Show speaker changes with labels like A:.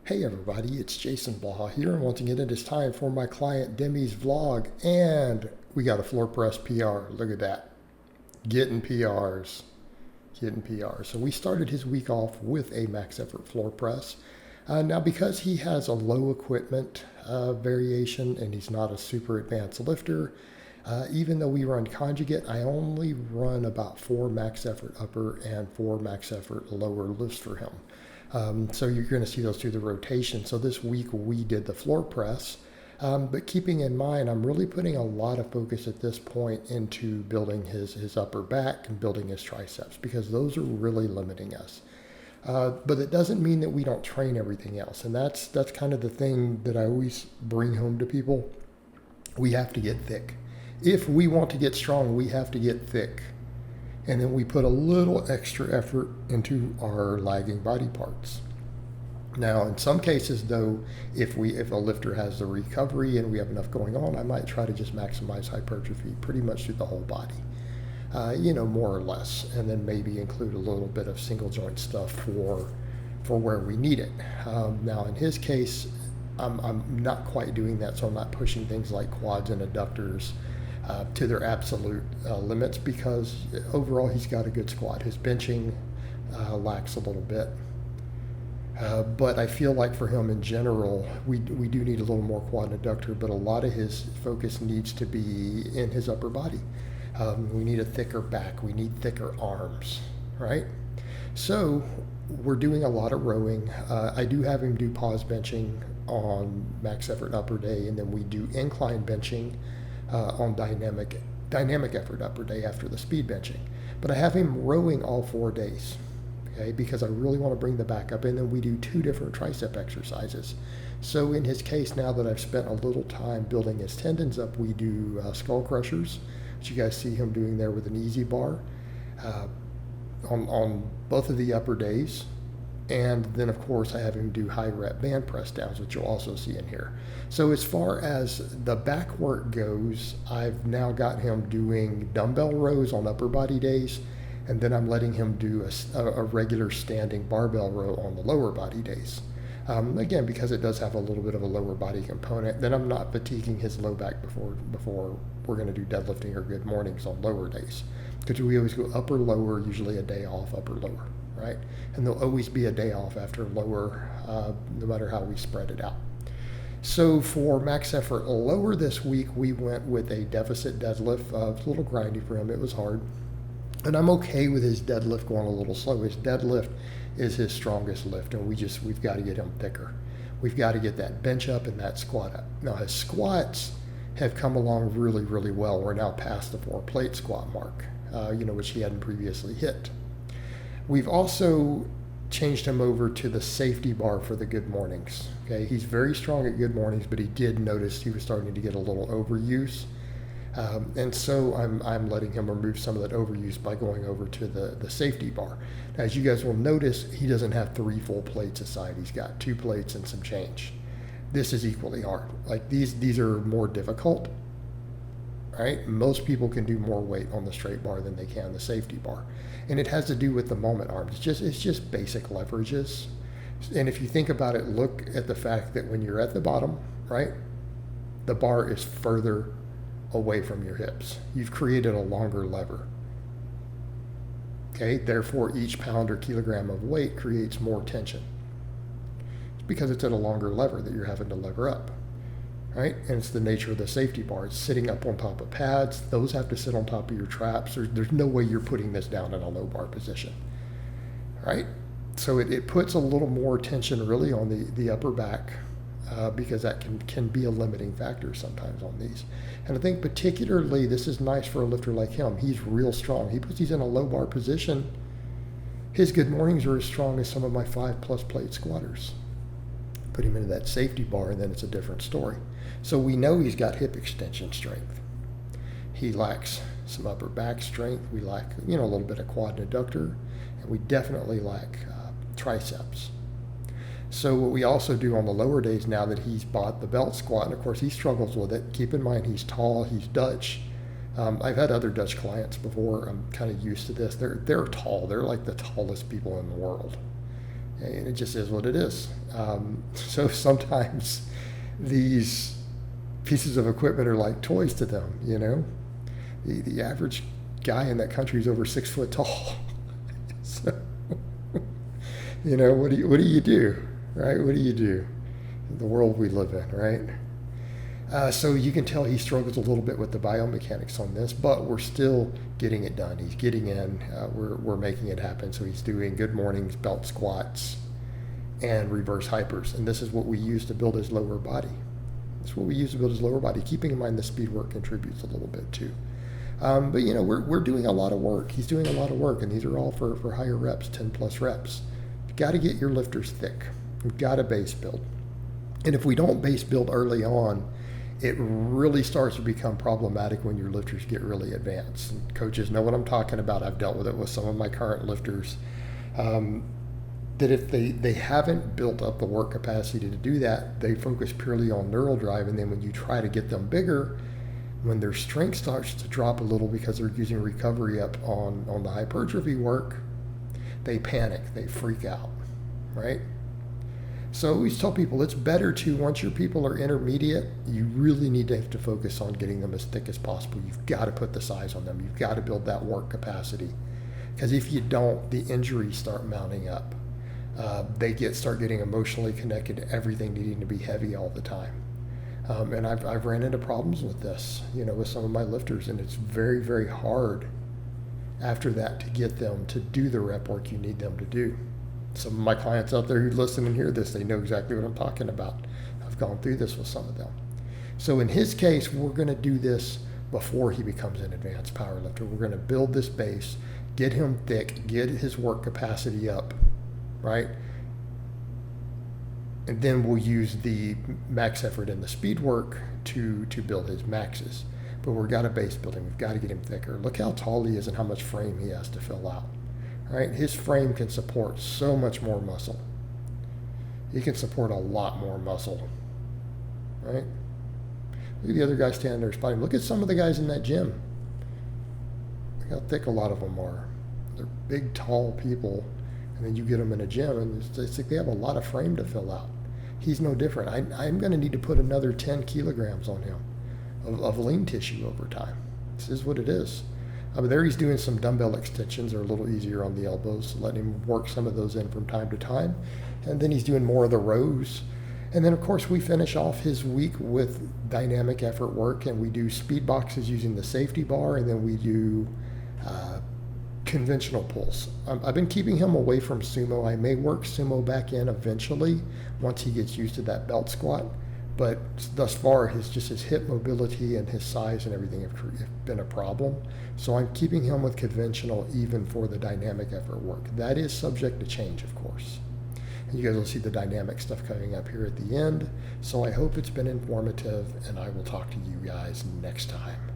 A: Hey everybody, it's Jason Blaha here, and once again it is time for my client Demi's vlog, and we got a floor press PR. Look at that. Getting PRs. So we started his week off with a max effort floor press. Now because he has a low equipment variation and he's not a super advanced lifter, even though we run conjugate, I only run about 4 max effort upper and 4 max effort lower lifts for him. So you're going to see those through the rotation. So this week we did the floor press, but keeping in mind, I'm really putting a lot of focus at this point into building his upper back and building his triceps, because those are really limiting us. But it doesn't mean that we don't train everything else. And that's kind of the thing that I always bring home to people. We have to get thick. If we want to get strong, we have to get thick. And then we put a little extra effort into our lagging body parts. Now, in some cases, though, if a lifter has the recovery and we have enough going on, I might try to just maximize hypertrophy pretty much through the whole body, more or less, and then maybe include a little bit of single joint stuff for where we need it. Now, in his case, I'm not quite doing that, so I'm not pushing things like quads and adductors to their absolute limits, because overall he's got a good squat. His benching lacks a little bit. But I feel like for him in general, we do need a little more quad and adductor, but a lot of his focus needs to be in his upper body. We need a thicker back. We need thicker arms, right? So we're doing a lot of rowing. I do have him do pause benching on max effort upper day, and then we do incline benching on dynamic effort upper day after the speed benching. But I have him rowing all 4 days, okay, because I really want to bring the back up. And then we do 2 different tricep exercises. So in his case, now that I've spent a little time building his tendons up, we do skull crushers, which you guys see him doing there with an easy bar on both of the upper days. And then, of course, I have him do high rep band press downs, which you'll also see in here. So as far as the back work goes, I've now got him doing dumbbell rows on upper body days, and then I'm letting him do a regular standing barbell row on the lower body days. Again, because it does have a little bit of a lower body component, then I'm not fatiguing his low back before we're going to do deadlifting or good mornings on lower days. Because we always go upper, lower, usually a day off, upper, lower, right? And there'll always be a day off after lower, no matter how we spread it out. So for max effort lower this week, we went with a deficit deadlift. It was a little grindy for him. It was hard. And I'm okay with his deadlift going a little slow. His deadlift is his strongest lift, and we've got to get him thicker. We've got to get that bench up and that squat up. Now his squats have come along really, really well. We're now past the 4 plate squat mark, which he hadn't previously hit. We've also changed him over to the safety bar for the good mornings. Okay, he's very strong at good mornings, but he did notice he was starting to get a little overuse. And so I'm letting him remove some of that overuse by going over to the safety bar. Now, as you guys will notice, he doesn't have 3 full plates aside. He's got 2 plates and some change. This is equally hard. Like these are more difficult, right? Most people can do more weight on the straight bar than they can the safety bar. And it has to do with the moment arms. It's just basic leverages. And if you think about it, look at the fact that when you're at the bottom, right, the bar is further away from your hips. You've created a longer lever. Okay, therefore each pound or kilogram of weight creates more tension. It's because it's at a longer lever that you're having to lever up, right? And it's the nature of the safety bar. It's sitting up on top of pads. Those have to sit on top of your traps. There's no way you're putting this down in a low bar position, right? So it puts a little more tension really on the upper back, because that can be a limiting factor sometimes on these. And I think particularly this is nice for a lifter like him. He's real strong. He puts these in a low bar position. His good mornings are as strong as some of my 5+ plate squatters. Put him into that safety bar, and then it's a different story. So we know he's got hip extension strength. He lacks some upper back strength. We lack, a little bit of quad and adductor, and we definitely lack triceps. So what we also do on the lower days, now that he's bought the belt squat, and of course he struggles with it. Keep in mind he's tall, he's Dutch. I've had other Dutch clients before. I'm kind of used to this. They're tall. They're like the tallest people in the world. And it just is what it is. So sometimes these pieces of equipment are like toys to them, you know. The average guy in that country is over 6 foot tall. So, you know, what do you do, right? What do you do? The world we live in, right? So you can tell he struggles a little bit with the biomechanics on this, but we're still getting it done. He's getting in. We're making it happen. So he's doing good mornings, belt squats, and reverse hypers. And this is what we use to build his lower body. That's what we use to build his lower body. Keeping in mind the speed work contributes a little bit too. But you know, we're doing a lot of work. He's doing a lot of work, and these are all for higher reps, 10 plus reps. You've got to get your lifters thick. You've got to base build. And if we don't base build early on, it really starts to become problematic when your lifters get really advanced. And coaches know what I'm talking about. I've dealt with it with some of my current lifters. That if they haven't built up the work capacity to do that, they focus purely on neural drive. And then when you try to get them bigger, when their strength starts to drop a little because they're using recovery up on the hypertrophy work, they panic, they freak out, right? So I always tell people it's better to, once your people are intermediate, you really need to have to focus on getting them as thick as possible. You've got to put the size on them. You've got to build that work capacity. Because if you don't, the injuries start mounting up. They start getting emotionally connected to everything needing to be heavy all the time. And I've ran into problems with this, you know, with some of my lifters, and it's very, very hard after that to get them to do the rep work you need them to do. Some of my clients out there who listen and hear this, they know exactly what I'm talking about. I've gone through this with some of them. So in his case, we're going to do this before he becomes an advanced powerlifter. We're going to build this base, get him thick, get his work capacity up, right? And then we'll use the max effort and the speed work to build his maxes. But we've got a base building. We've got to get him thicker. Look how tall he is and how much frame he has to fill out. Right? His frame can support so much more muscle. He can support a lot more muscle. Right? Look at the other guy standing there spotting. Look at some of the guys in that gym. Look how thick a lot of them are. They're big, tall people. And then you get them in a gym, and it's like they have a lot of frame to fill out. He's no different. I'm going to need to put another 10 kilograms on him of lean tissue over time. This is what it is. There he's doing some dumbbell extensions. They're a little easier on the elbows, letting him work some of those in from time to time. And then he's doing more of the rows. And then, of course, we finish off his week with dynamic effort work, and we do speed boxes using the safety bar, and then we do conventional pulls. I've been keeping him away from sumo. I may work sumo back in eventually once he gets used to that belt squat. But thus far, his hip mobility and his size and everything have been a problem. So I'm keeping him with conventional even for the dynamic effort work. That is subject to change, of course. And you guys will see the dynamic stuff coming up here at the end. So I hope it's been informative, and I will talk to you guys next time.